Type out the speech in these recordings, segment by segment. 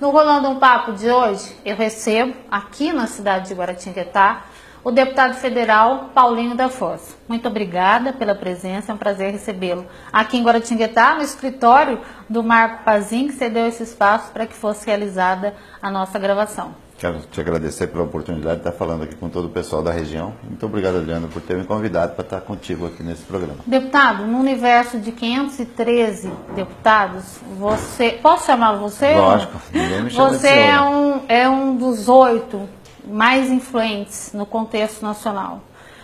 No Rolando um Papo de hoje, eu recebo, aqui na cidade de Guaratinguetá, o deputado federal Paulinho da Foz. Muito obrigada pela presença, é um prazer recebê-lo aqui em Guaratinguetá, no escritório do Marco Pazin, que cedeu esse espaço para que fosse realizada a nossa gravação. Quero te agradecer pela oportunidade de estar falando aqui com todo o pessoal da região. Muito obrigado, Adriano, por ter me convidado para estar contigo aqui nesse programa. Deputado, no universo de 513 deputados, você... Posso chamar você? Lógico, ninguém me chama Você é um dos 8 mais influentes no contexto nacional.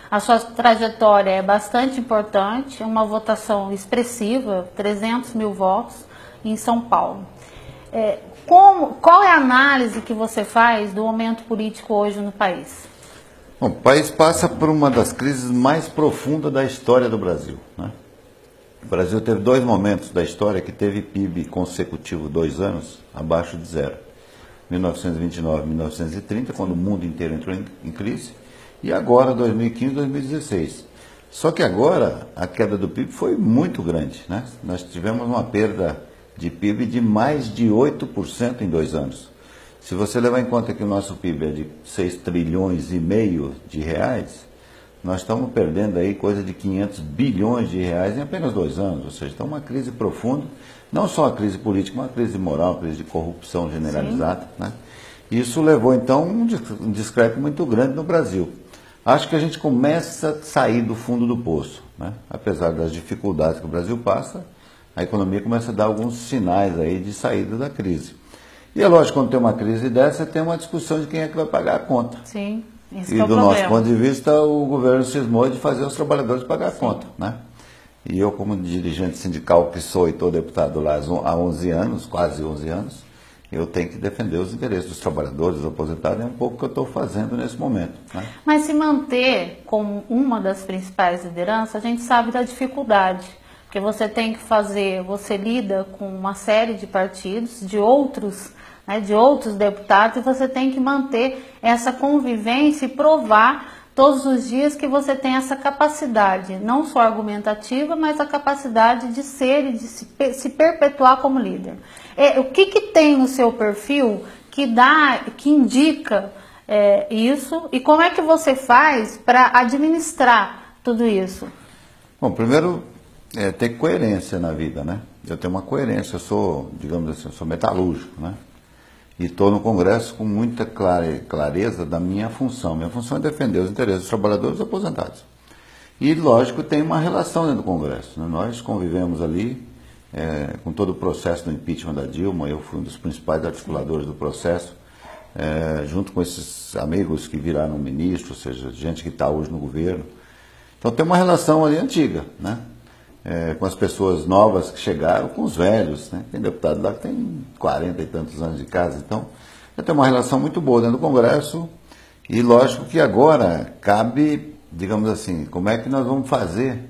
A sua trajetória é bastante importante, uma votação expressiva, 300 mil votos em São Paulo. Qual é a análise que você faz do momento político hoje no país? Bom, o país passa por uma das crises mais profundas da história do Brasil, né? O Brasil teve 2 momentos da história que teve PIB consecutivo 2 anos abaixo de zero. 1929 e 1930, quando o mundo inteiro entrou em crise, e agora 2015 e 2016. Só que agora a queda do PIB foi muito grande, né? Nós tivemos uma perda de PIB de mais de 8% em 2 anos. Se você levar em conta que o nosso PIB é de 6 trilhões e meio de reais, nós estamos perdendo aí coisa de 500 bilhões de reais em apenas 2 anos. Ou seja, está uma crise profunda, não só a crise política, mas uma crise moral, uma crise de corrupção generalizada, né? Isso levou então um descrédito muito grande no Brasil. Acho que a gente começa a sair do fundo do poço, né? Apesar das dificuldades que o Brasil passa, a economia começa a dar alguns sinais aí de saída da crise. E é lógico, quando tem uma crise dessa, tem uma discussão de quem é que vai pagar a conta. Sim, isso e é o do problema. nosso ponto de vista, o governo cismou de fazer os trabalhadores pagar a conta, né? E eu, como dirigente sindical que sou e estou deputado lá há 11 anos, quase 11 anos, eu tenho que defender os interesses dos trabalhadores, dos aposentados, é um pouco o que eu estou fazendo nesse momento, né? Mas se manter como uma das principais lideranças, a gente sabe da dificuldade. Porque você tem que fazer, você lida com uma série de partidos, de outros deputados, e você tem que manter essa convivência e provar todos os dias que você tem essa capacidade, não só argumentativa, mas a capacidade de ser e de se perpetuar como líder. O que tem no seu perfil que indica isso, e como é que você faz para administrar tudo isso? Bom, primeiro, ter coerência na vida, né? Eu tenho uma coerência, eu sou, digamos assim, eu sou metalúrgico, né? E estou no Congresso com muita clareza da minha função. Minha função é defender os interesses dos trabalhadores e dos aposentados. E, lógico, tem uma relação dentro do Congresso, né? Nós convivemos ali com todo o processo do impeachment da Dilma, eu fui um dos principais articuladores do processo, junto com esses amigos que viraram ministros, ou seja, gente que está hoje no governo. Então tem uma relação ali antiga, né? Com as pessoas novas que chegaram, com os velhos, né? Tem deputado lá que tem 40 e tantos anos de casa, então já tem uma relação muito boa dentro do Congresso e lógico que agora cabe, digamos assim, como é que nós vamos fazer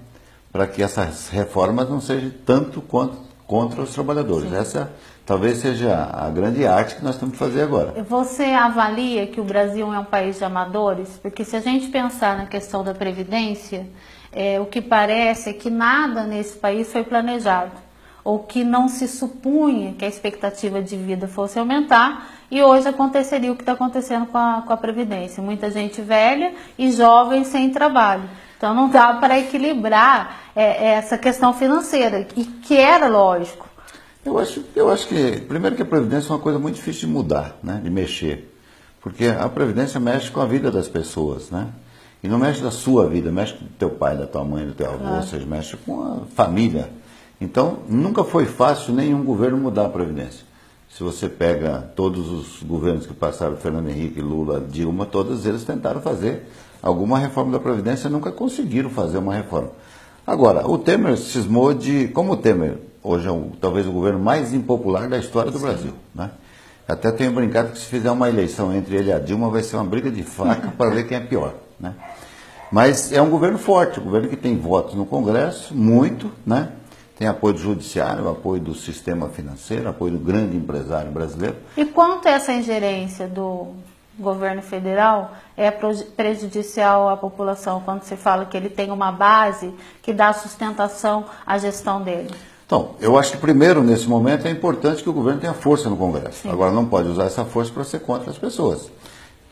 para que essas reformas não sejam tanto quanto contra os trabalhadores. Sim. Essa talvez seja a grande arte que nós temos que fazer agora. Você avalia que o Brasil é um país de amadores? Porque se a gente pensar na questão da Previdência, o que parece é que nada nesse país foi planejado, ou que não se supunha que a expectativa de vida fosse aumentar, e hoje aconteceria o que está acontecendo com a Previdência. Muita gente velha e jovem sem trabalho. Então não dá para equilibrar essa questão financeira, e que era lógico. Eu acho que, primeiro que a Previdência é uma coisa muito difícil de mudar, né, de mexer, porque a Previdência mexe com a vida das pessoas, né? E não mexe da sua vida, mexe com o teu pai, da tua mãe, do teu avô, ou seja, mexe com a família. Então, nunca foi fácil nenhum governo mudar a Previdência. Se você pega todos os governos que passaram, Fernando Henrique, Lula, Dilma, todos eles tentaram fazer alguma reforma da Previdência, nunca conseguiram fazer uma reforma. Agora, o Temer cismou de... Como o Temer hoje é talvez o governo mais impopular da história do Brasil, né? Até tenho brincado que se fizer uma eleição entre ele e a Dilma vai ser uma briga de faca para ver quem é pior, né? Mas é um governo forte, um governo que tem votos no Congresso, muito, né? Tem apoio do judiciário, apoio do sistema financeiro, apoio do grande empresário brasileiro. E quanto essa ingerência do governo federal é prejudicial à população, quando se fala que ele tem uma base que dá sustentação à gestão dele? Então, eu acho que primeiro, nesse momento, é importante que o governo tenha força no Congresso. Sim. Agora, não pode usar essa força para ser contra as pessoas.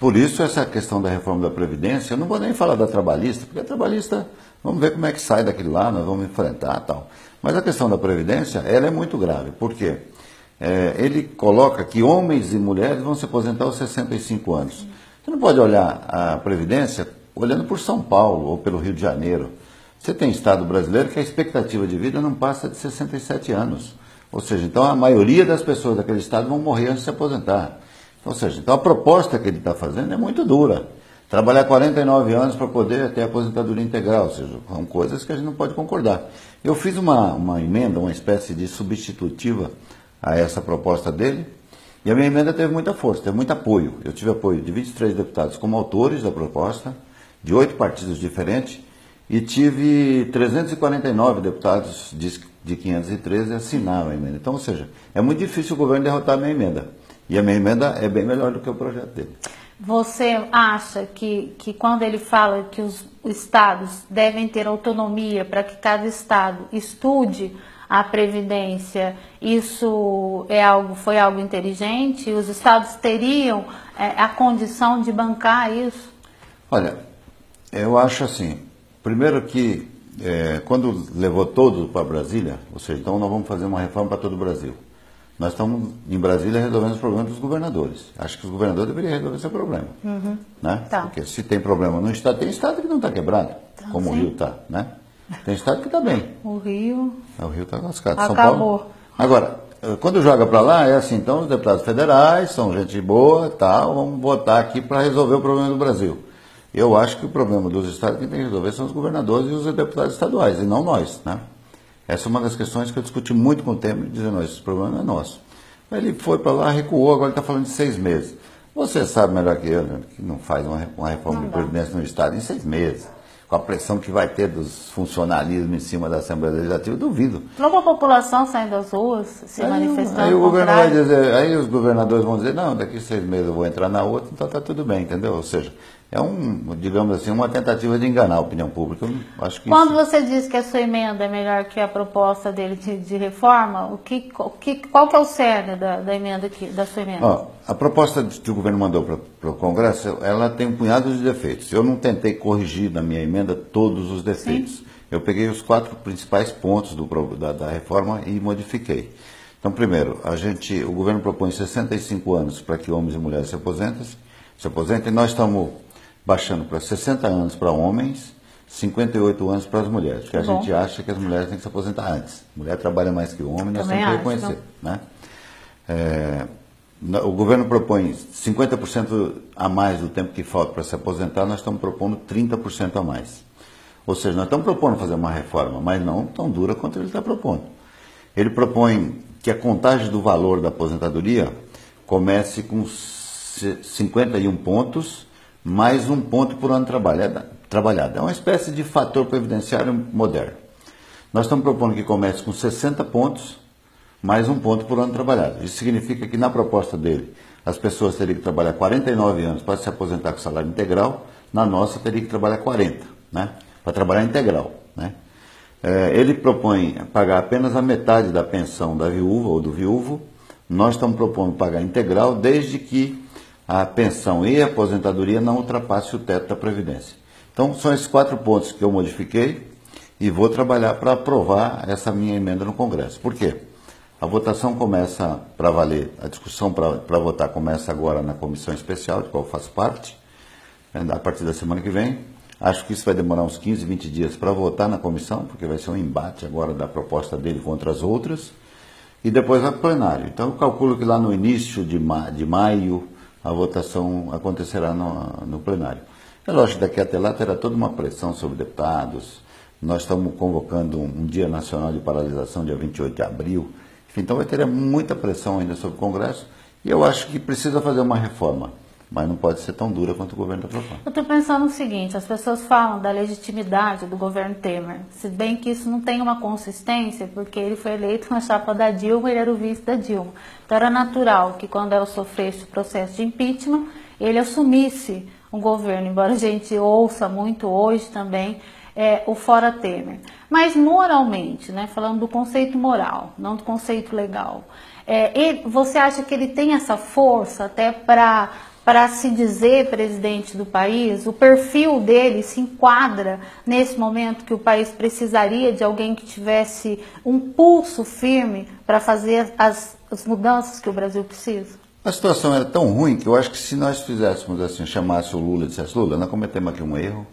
Por isso, essa questão da reforma da Previdência, eu não vou nem falar da trabalhista, porque a trabalhista, vamos ver como é que sai daquilo lá, nós vamos enfrentar e tal. Mas a questão da Previdência, ela é muito grave. Por quê? Ele coloca que homens e mulheres vão se aposentar aos 65 anos. Você não pode olhar a Previdência olhando por São Paulo ou pelo Rio de Janeiro. Você tem estado brasileiro que a expectativa de vida não passa de 67 anos. Ou seja, então a maioria das pessoas daquele estado vão morrer antes de se aposentar. Ou seja, então a proposta que ele está fazendo é muito dura. Trabalhar 49 anos para poder ter aposentadoria integral, ou seja, são coisas que a gente não pode concordar. Eu fiz uma emenda, uma espécie de substitutiva a essa proposta dele, e a minha emenda teve muita força, teve muito apoio. Eu tive apoio de 23 deputados como autores da proposta, de 8 partidos diferentes, e tive 349 deputados de 513 assinaram a emenda. Então, ou seja, é muito difícil o governo derrotar a minha emenda. E a minha emenda é bem melhor do que o projeto dele. Você acha que quando ele fala que os estados devem ter autonomia para que cada estado estude a Previdência, isso foi algo inteligente? Os estados teriam a condição de bancar isso? Olha, eu acho assim, primeiro que quando levou todos para Brasília, ou seja, então nós vamos fazer uma reforma para todo o Brasil. Nós estamos em Brasília resolvendo os problemas dos governadores. Acho que os governadores deveriam resolver esse problema. Né? Tá. Porque se tem problema no estado, tem estado que não está quebrado, como sim. o Rio está, né? Tem estado que está bem. O Rio Está lascado. acabou. São Paulo. Agora, quando joga para lá, é assim, então os deputados federais são gente boa, tal, vamos votar aqui para resolver o problema do Brasil. Eu acho que o problema dos estados que tem que resolver são os governadores e os deputados estaduais, e não nós, né? Essa é uma das questões que eu discuti muito com o Temer, dizendo, esse problema não é nosso. Ele foi para lá, recuou, agora ele está falando de 6 meses. Você sabe melhor que eu, né, que não faz uma reforma de Previdência no Estado em 6 meses. Com a pressão que vai ter dos funcionalismos em cima da Assembleia Legislativa, eu duvido. Logo a população saindo das ruas, se manifestando. Aí o governo vai dizer, aí os governadores vão dizer, não, daqui 6 meses eu vou entrar na outra, então está tudo bem, entendeu? Ou seja, é digamos assim, uma tentativa de enganar a opinião pública. Eu acho que Quando você diz que a sua emenda é melhor que a proposta dele de reforma, qual que é o cerne da emenda da sua emenda? Ó, a proposta que o governo mandou para o Congresso, ela tem um punhado de defeitos. Eu não tentei corrigir na minha emenda todos os defeitos. Sim. Eu peguei os 4 principais pontos da reforma e modifiquei. Então, primeiro, o governo propõe 65 anos para que homens e mulheres se aposentem, e nós estamos baixando para 60 anos para homens, 58 anos para as mulheres, porque a gente acha que as mulheres têm que se aposentar antes. A mulher trabalha mais que o homem, nós temos que reconhecer. Né? O governo propõe 50% a mais do tempo que falta para se aposentar, nós estamos propondo 30% a mais. Ou seja, nós estamos propondo fazer uma reforma, mas não tão dura quanto ele está propondo. Ele propõe que a contagem do valor da aposentadoria comece com 51 pontos, mais 1 ponto por ano trabalhado. É uma espécie de fator previdenciário moderno. Nós estamos propondo que comece com 60 pontos, mais 1 ponto por ano trabalhado. Isso significa que na proposta dele, as pessoas teriam que trabalhar 49 anos para se aposentar com salário integral, na nossa teria que trabalhar 40, né? Para trabalhar integral. Né? Ele propõe pagar apenas a metade da pensão da viúva ou do viúvo. Nós estamos propondo pagar integral desde que a pensão e a aposentadoria não ultrapasse o teto da Previdência. Então, são esses 4 pontos que eu modifiquei e vou trabalhar para aprovar essa minha emenda no Congresso. Por quê? A votação começa para valer, a discussão para votar começa agora na comissão especial, de qual eu faço parte, a partir da semana que vem. Acho que isso vai demorar uns 15, 20 dias para votar na comissão, porque vai ser um embate agora da proposta dele contra as outras, e depois vai para o plenário. Então, eu calculo que lá no início de maio, a votação acontecerá no plenário. É lógico que daqui até lá terá toda uma pressão sobre deputados. Nós estamos convocando um Dia Nacional de Paralisação, dia 28 de abril. Enfim, então vai ter muita pressão ainda sobre o Congresso, e eu acho que precisa fazer uma reforma, mas não pode ser tão dura quanto o governo está propondo. Eu estou pensando no seguinte, as pessoas falam da legitimidade do governo Temer, se bem que isso não tem uma consistência, porque ele foi eleito na chapa da Dilma, ele era o vice da Dilma. Então era natural que quando ela sofresse o processo de impeachment, ele assumisse o governo, embora a gente ouça muito hoje também o fora Temer. Mas moralmente, né, falando do conceito moral, não do conceito legal, você acha que ele tem essa força até para se dizer presidente do país? O perfil dele se enquadra nesse momento que o país precisaria de alguém que tivesse um pulso firme para fazer as mudanças que o Brasil precisa? A situação era tão ruim que eu acho que se nós fizéssemos assim, chamasse o Lula e dissesse: Lula, nós cometemos aqui um erro,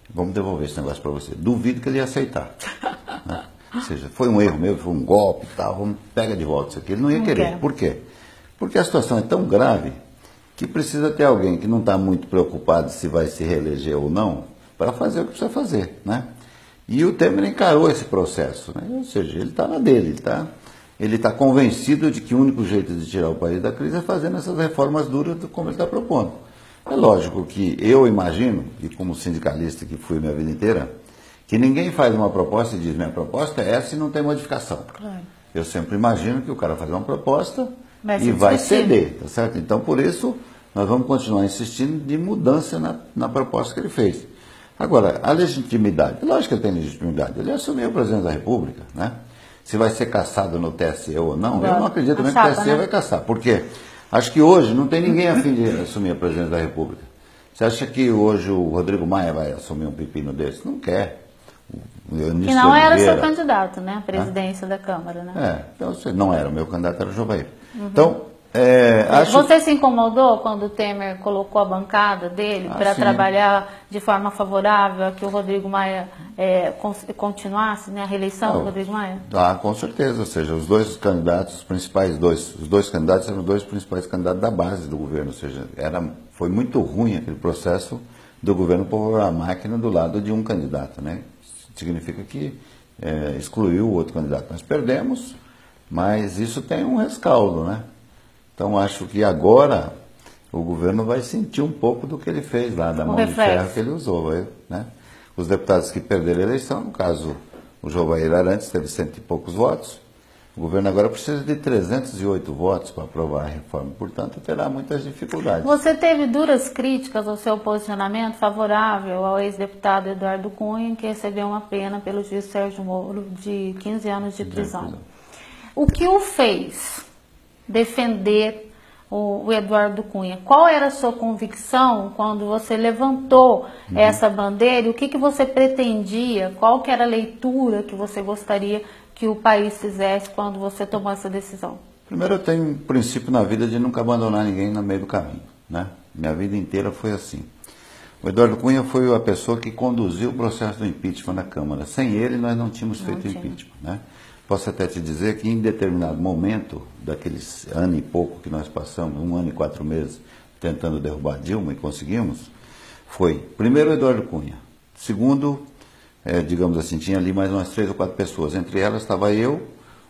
vamos devolver esse negócio para você. Duvido que ele ia aceitar. Né? Ou seja, foi um erro meu, foi um golpe e tal, vamos pega de volta isso aqui. Ele não ia querer. Por quê? Porque a situação é tão grave que precisa ter alguém que não está muito preocupado se vai se reeleger ou não, para fazer o que precisa fazer, né? E o Temer encarou esse processo, né? Ou seja, ele está na dele, ele está convencido de que o único jeito de tirar o país da crise é fazendo essas reformas duras como ele está propondo. É lógico que eu imagino, e como sindicalista que fui minha vida inteira, que ninguém faz uma proposta e diz: minha proposta é essa e não tem modificação. Claro. Eu sempre imagino que o cara faz uma proposta e vai ceder, tá certo? Então, por isso, nós vamos continuar insistindo de mudança na proposta que ele fez. Agora, a legitimidade, lógico que ele tem legitimidade, ele assumiu a presidência da República, né? Se vai ser cassado no TSE ou não, eu não acredito também que o TSE vai cassar. Por quê? Acho que hoje não tem ninguém a fim de assumir a presidência da República. Você acha que hoje o Rodrigo Maia vai assumir um pepino desse? Não quer. Que não era seu candidato, né? A presidência da Câmara, né? Então não era. O meu candidato era o Jovair. Então, Você se incomodou quando o Temer colocou a bancada dele para trabalhar de forma favorável a que o Rodrigo Maia continuasse, né, a reeleição do Rodrigo Maia? Com certeza. Ou seja, os dois candidatos, os dois candidatos eram os dois principais candidatos da base do governo. Ou seja, foi muito ruim aquele processo do governo pôr a máquina do lado de um candidato, né? Significa que excluiu o outro candidato. Nós perdemos, mas isso tem um rescaldo, né? Então, acho que agora o governo vai sentir um pouco do que ele fez lá, da mão de ferro que ele usou. Né? Os deputados que perderam a eleição, no caso, o Jovair Arantes teve 100 e poucos votos. O governo agora precisa de 308 votos para aprovar a reforma. Portanto, terá muitas dificuldades. Você teve duras críticas ao seu posicionamento favorável ao ex-deputado Eduardo Cunha, que recebeu uma pena pelo juiz Sérgio Moro de 15 anos de prisão. O que o fez defender o Eduardo Cunha? Qual era a sua convicção quando você levantou essa bandeira? E o que você pretendia? Qual que era a leitura que você gostaria que o país fizesse quando você tomou essa decisão? Primeiro, eu tenho um princípio na vida de nunca abandonar ninguém no meio do caminho, né? Minha vida inteira foi assim. O Eduardo Cunha foi a pessoa que conduziu o processo do impeachment na Câmara. Sem ele, nós não tínhamos feito impeachment, né? Posso até te dizer que em determinado momento, daqueles ano e pouco que nós passamos, 1 ano e 4 meses, tentando derrubar Dilma e conseguimos, foi, primeiro, o Eduardo Cunha. Segundo, digamos assim, tinha ali mais umas 3 ou 4 pessoas. Entre elas estava eu,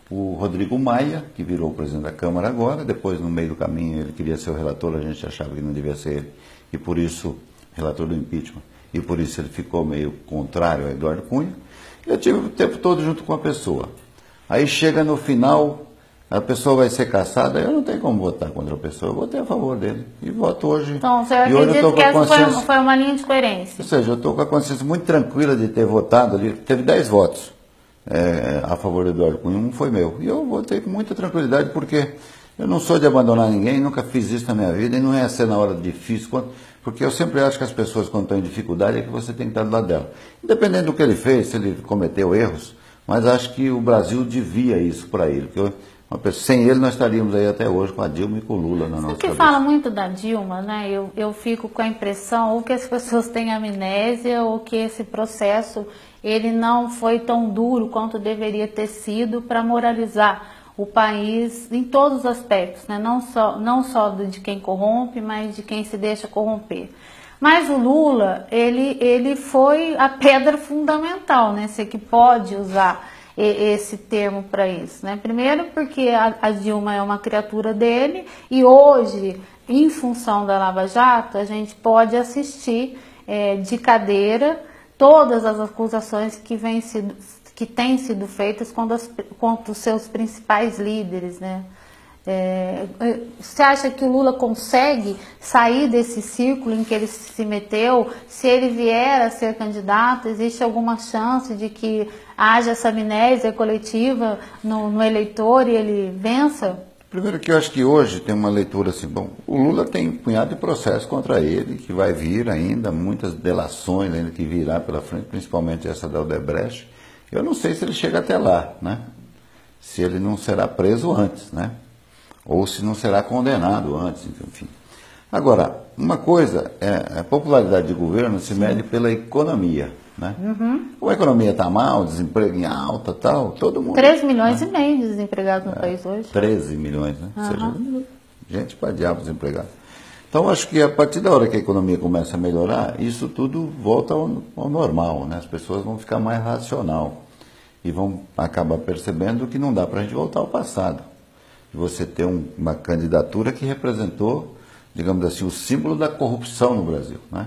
o Rodrigo Maia, que virou o presidente da Câmara agora. Depois, no meio do caminho, ele queria ser o relator, a gente achava que não devia ser ele. E por isso, relator do impeachment. E por isso ele ficou meio contrário a Eduardo Cunha. Eu tive o tempo todo junto com a pessoa. Aí chega no final, a pessoa vai ser cassada, eu não tenho como votar contra a pessoa, eu votei a favor dele. E voto hoje. Então, você acredita que essa foi uma linha de coerência? Ou seja, eu estou com a consciência muito tranquila de ter votado ali. Teve 10 votos a favor do Eduardo Cunha, um foi meu. E eu votei com muita tranquilidade, porque eu não sou de abandonar ninguém, nunca fiz isso na minha vida, e não é ser na hora difícil, porque eu sempre acho que as pessoas, quando estão em dificuldade, é que você tem que estar do lado dela. Independente do que ele fez, se ele cometeu erros, mas acho que o Brasil devia isso para ele. Porque sem ele nós estaríamos aí até hoje com a Dilma e com o Lula na nossa cabeça. Você que fala muito da Dilma, né? Eu fico com a impressão ou que as pessoas têm amnésia ou que esse processo ele não foi tão duro quanto deveria ter sido para moralizar o país em todos os aspectos, né? Não só de quem corrompe, mas de quem se deixa corromper. Mas o Lula, ele foi a pedra fundamental, né? Você que pode usar esse termo para isso, né? Primeiro porque a Dilma é uma criatura dele e hoje, em função da Lava Jato, a gente pode assistir de cadeira todas as acusações que têm sido feitas contra os seus principais líderes, né? Você acha que o Lula consegue sair desse círculo em que ele se meteu? Se ele vier a ser candidato, existe alguma chance de que haja essa amnésia coletiva no eleitor e ele vença? Primeiro que eu acho que hoje tem uma leitura assim, bom, o Lula tem um punhado de processos contra ele, que vai vir ainda, muitas delações ainda que virá pela frente, principalmente essa da Odebrecht. Eu não sei se ele chega até lá, né? Se ele não será preso antes, né? Ou se não será condenado antes, enfim. Agora, uma coisa, a popularidade de governo se mede pela economia, né? Ou a economia está mal, desemprego em alta, tal, todo mundo... 3 milhões e meio de desempregados no país hoje. 13 milhões, né? Ou seja, gente para diabo desempregada. Então, acho que a partir da hora que a economia começa a melhorar, isso tudo volta ao normal, né? As pessoas vão ficar mais racional e vão acabar percebendo que não dá para a gente voltar ao passado. De você ter uma candidatura que representou, digamos assim, o símbolo da corrupção no Brasil, né?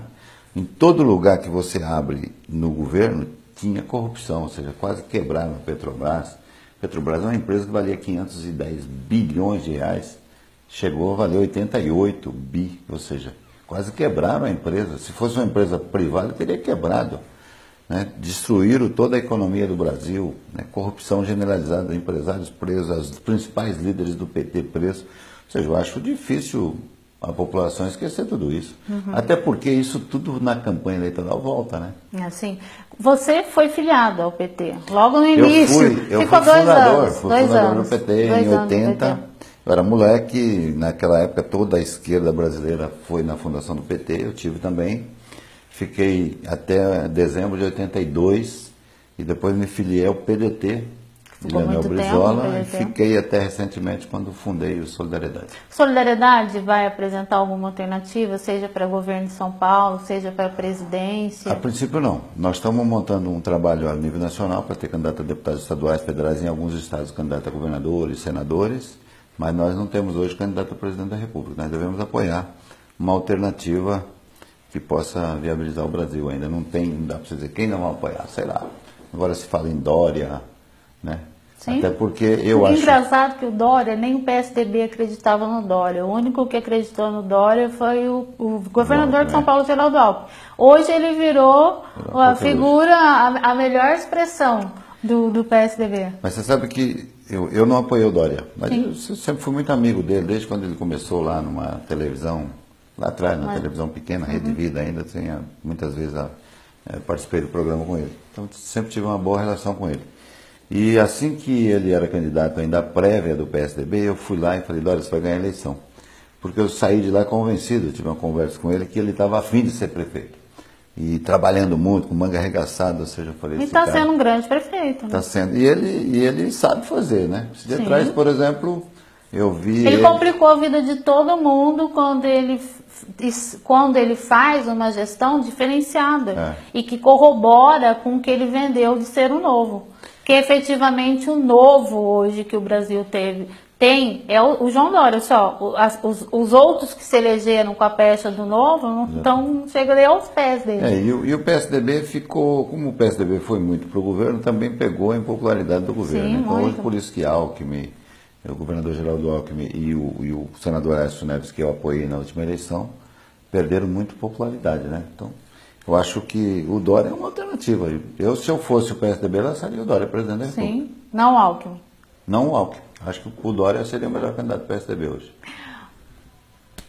Em todo lugar que você abre no governo, tinha corrupção, ou seja, quase quebraram a Petrobras. Petrobras é uma empresa que valia 510 bilhões de reais, chegou a valer 88 bi, ou seja, quase quebraram a empresa. Se fosse uma empresa privada, teria quebrado, né? Destruíram toda a economia do Brasil, né? Corrupção generalizada, empresários presos, os principais líderes do PT presos. Ou seja, eu acho difícil a população esquecer tudo isso. Até porque isso tudo na campanha eleitoral volta, né? Assim, você foi filiado ao PT, logo no início. Eu Ficou fui fundador, fui fundador do PT em 80. Eu era moleque, naquela época toda a esquerda brasileira foi na fundação do PT, eu tive também. Fiquei até dezembro de 82 e depois me filiei ao PDT, de Leonel Brizola, e fiquei até recentemente quando fundei o Solidariedade. Solidariedade vai apresentar alguma alternativa, seja para o governo de São Paulo, seja para a presidência? A princípio não. Nós estamos montando um trabalho a nível nacional para ter candidato a deputados estaduais, federais, em alguns estados candidato a governadores, senadores, mas nós não temos hoje candidato a presidente da República. Nós devemos apoiar uma alternativa que possa viabilizar o Brasil. Ainda não tem, não dá para você dizer quem não vai apoiar, sei lá. Agora se fala em Dória, né? Sim. Até porque eu acho... Engraçado que o Dória, nem o PSDB acreditava no Dória. O único que acreditou no Dória foi o governador de São Paulo, Geraldo Alckmin. Hoje ele virou a figura, a melhor expressão do PSDB. Mas você sabe que eu não apoiei o Dória, mas eu sempre fui muito amigo dele, desde quando ele começou lá numa televisão, lá atrás, numa televisão pequena, Rede Vida ainda, muitas vezes participei do programa com ele. Então sempre tive uma boa relação com ele. E assim que ele era candidato ainda à prévia do PSDB, eu fui lá e falei, Dória, você vai ganhar a eleição. Porque eu saí de lá convencido, eu tive uma conversa com ele, que ele estava afim de ser prefeito. E trabalhando muito, com manga arregaçada, ou seja, eu falei... E está sendo um grande prefeito. Está sendo. E ele sabe fazer, né? Esse dia atrás, por exemplo, eu vi... Ele complicou a vida de todo mundo quando ele faz uma gestão diferenciada e que corrobora com o que ele vendeu de ser o novo. Que efetivamente o novo hoje que o Brasil tem é o João Dória. Só, os outros que se elegeram com a pecha do novo não chegam nem aos pés dele. E o PSDB ficou, como o PSDB foi muito para o governo, também pegou a impopularidade do governo. Sim, então muito. hoje por isso que Alckmin, o governador Geraldo Alckmin e o senador Aécio Neves, que eu apoiei na última eleição, perderam muito popularidade, né? Então, eu acho que o Dória é uma alternativa. Se eu fosse o PSDB, lançaria o Dória presidente da República. Sim, não o Alckmin. Não o Alckmin. Acho que o Dória seria o melhor candidato do PSDB hoje.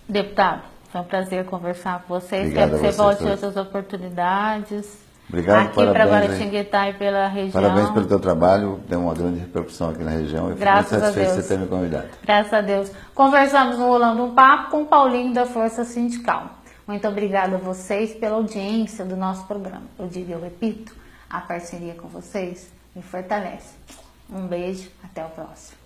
Deputado, foi um prazer conversar com vocês. Obrigado Quero que você a volte em vocês outras oportunidades. Obrigado, aqui para parabéns. Guaratinguetá e pela região. Parabéns pelo teu trabalho, deu uma grande repercussão aqui na região. Eu fico muito satisfeito de você ter me convidado. Graças a Deus. Conversamos no Rolando um Papo com o Paulinho da Força Sindical. Muito obrigada a vocês pela audiência do nosso programa. Eu repito, a parceria com vocês me fortalece. Um beijo, até o próximo.